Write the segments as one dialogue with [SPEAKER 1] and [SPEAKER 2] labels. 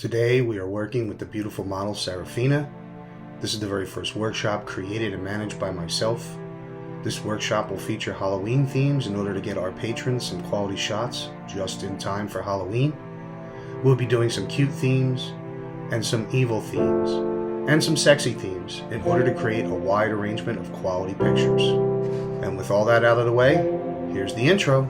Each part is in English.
[SPEAKER 1] Today we are working with the beautiful model Serafina. This is the very first workshop created and managed by myself. This workshop will feature Halloween themes in order to get our patrons some quality shots just in time for Halloween. We'll be doing some cute themes and some evil themes and some sexy themes in order to create a wide arrangement of quality pictures. And with all that out of the way, here's the intro.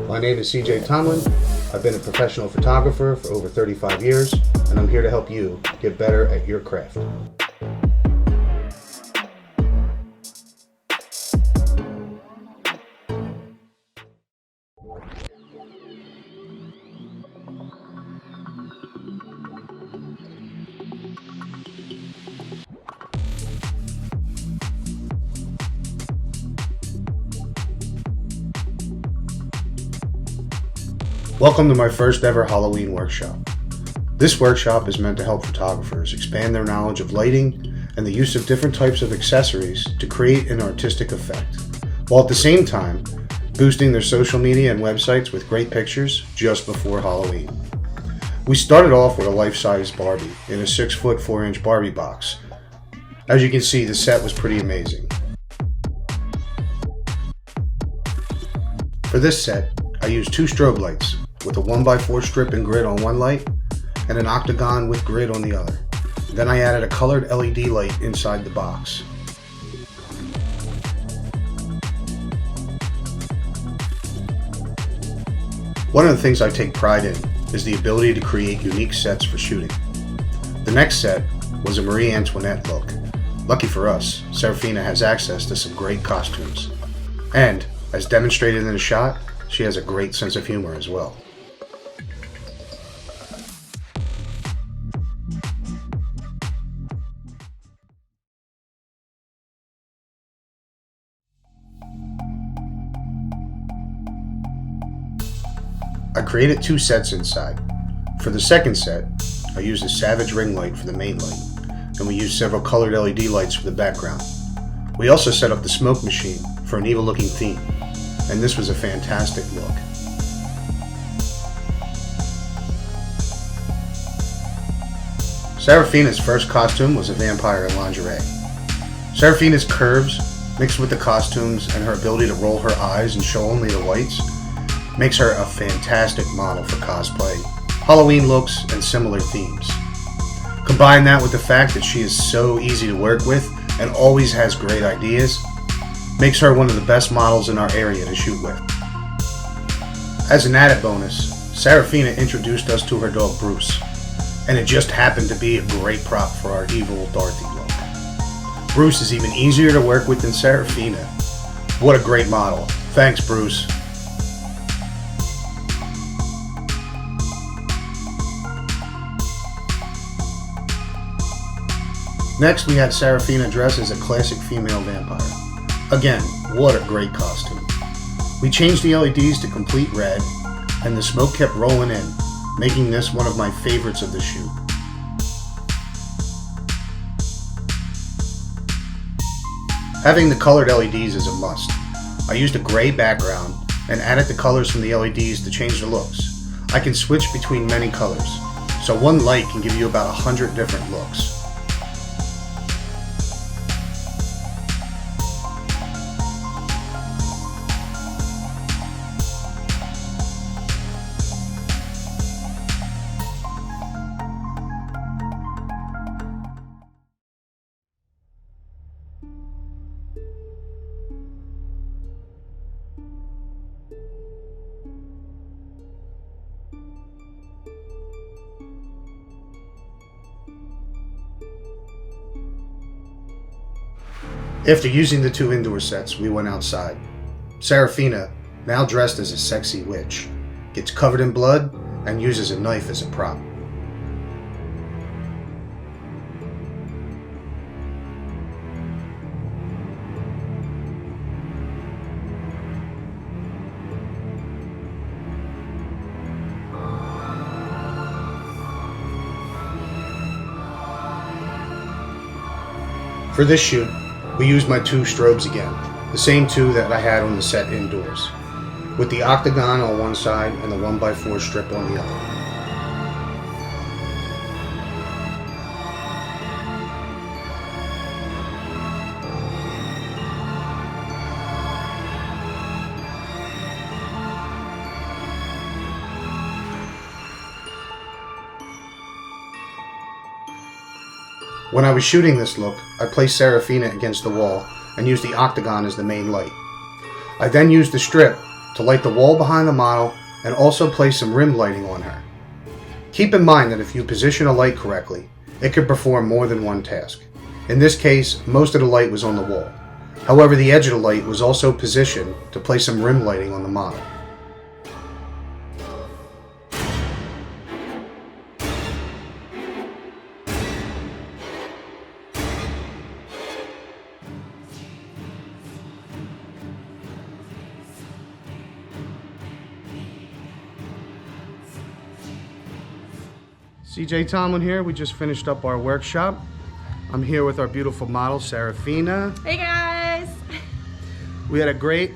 [SPEAKER 1] My name is Tomlin. I've been a professional photographer for over 35 years, and I'm here to help you get better at your craft. Welcome to my first ever Halloween workshop. This workshop is meant to help photographers expand their knowledge of lighting and the use of different types of accessories to create an artistic effect, while at the same time boosting their social media and websites with great pictures just before Halloween. We started off with a life-size Barbie in a 6-foot 4-inch Barbie box. As you can see, the set was pretty amazing. For this set, I used 2 strobe lights with a 1x4 strip and grid on one light and an octagon with grid on the other. Then I added a colored LED light inside the box. One of the things I take pride in is the ability to create unique sets for shooting. The next set was a Marie Antoinette look. Lucky for us, Serafina has access to some great costumes. And, as demonstrated in the shot, she has a great sense of humor as well. I created 2 sets inside. For the second set, I used a Savage ring light for the main light, and we used several colored LED lights for the background. We also set up the smoke machine for an evil looking theme, and this was a fantastic look. Serafina's first costume was a vampire in lingerie. Serafina's curves, mixed with the costumes and her ability to roll her eyes and show only the whites, makes her a fantastic model for cosplay, Halloween looks, and similar themes. Combine that with the fact that she is so easy to work with and always has great ideas, makes her one of the best models in our area to shoot with. As an added bonus, Serafina introduced us to her dog Bruce, and it just happened to be a great prop for our evil Dorothy look. Bruce is even easier to work with than Serafina. What a great model. Thanks, Bruce. Next, we had Serafina dressed as a classic female vampire. Again, what a great costume. We changed the LEDs to complete red, and the smoke kept rolling in, making this one of my favorites of the shoot. Having the colored LEDs is a must. I used a gray background and added the colors from the LEDs to change the looks. I can switch between many colors, so one light can give you about 100 different looks. After using the 2 indoor sets, we went outside. Serafina, now dressed as a sexy witch, gets covered in blood and uses a knife as a prop. For this shoot, we used my 2 strobes again, the same 2 that I had on the set indoors, with the octagon on one side and the 1x4 strip on the other. When I was shooting this look, I placed Serafina against the wall and used the octagon as the main light. I then used the strip to light the wall behind the model and also place some rim lighting on her. Keep in mind that if you position a light correctly, it could perform more than one task. In this case, most of the light was on the wall. However, the edge of the light was also positioned to place some rim lighting on the model. CJ Tomlin here. We just finished up our workshop. I'm here with our beautiful model, Serafina.
[SPEAKER 2] Hey guys!
[SPEAKER 1] We had a great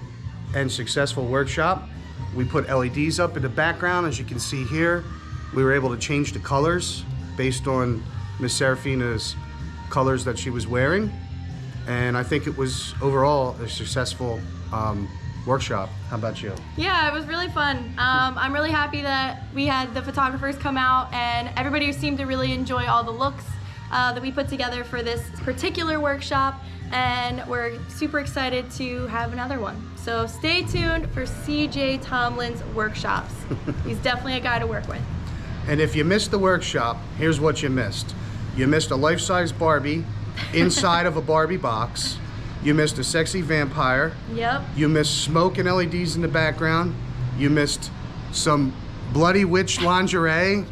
[SPEAKER 1] and successful workshop. We put LEDs up in the background, as you can see here. We were able to change the colors based on Miss Serafina's colors that she was wearing. And I think it was overall a successful workshop. How about you?
[SPEAKER 2] Yeah, it was really fun. I'm really happy that we had the photographers come out and everybody seemed to really enjoy all the looks that we put together for this particular workshop, and we're super excited to have another one. So stay tuned for CJ Tomlin's workshops. He's definitely a guy to work with.
[SPEAKER 1] And if you missed the workshop, here's what you missed. You missed a life-size Barbie inside of a Barbie box. You missed a sexy vampire.
[SPEAKER 2] Yep.
[SPEAKER 1] You missed smoke and LEDs in the background. You missed some bloody witch lingerie.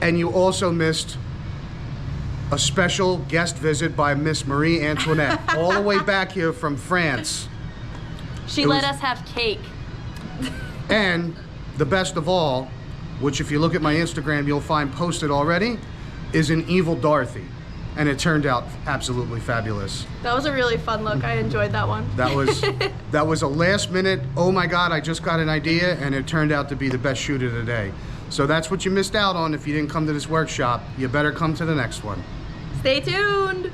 [SPEAKER 1] And you also missed a special guest visit by Miss Marie Antoinette, all the way back here from France.
[SPEAKER 2] She let us have cake.
[SPEAKER 1] And the best of all, which if you look at my Instagram you'll find posted already, is an evil Dorothy. And it turned out absolutely fabulous.
[SPEAKER 2] That was a really fun look. I enjoyed that one.
[SPEAKER 1] That was a last minute, oh my God, I just got an idea, and it turned out to be the best shoot of the day. So that's what you missed out on if you didn't come to this workshop. You better come to the next one.
[SPEAKER 2] Stay tuned.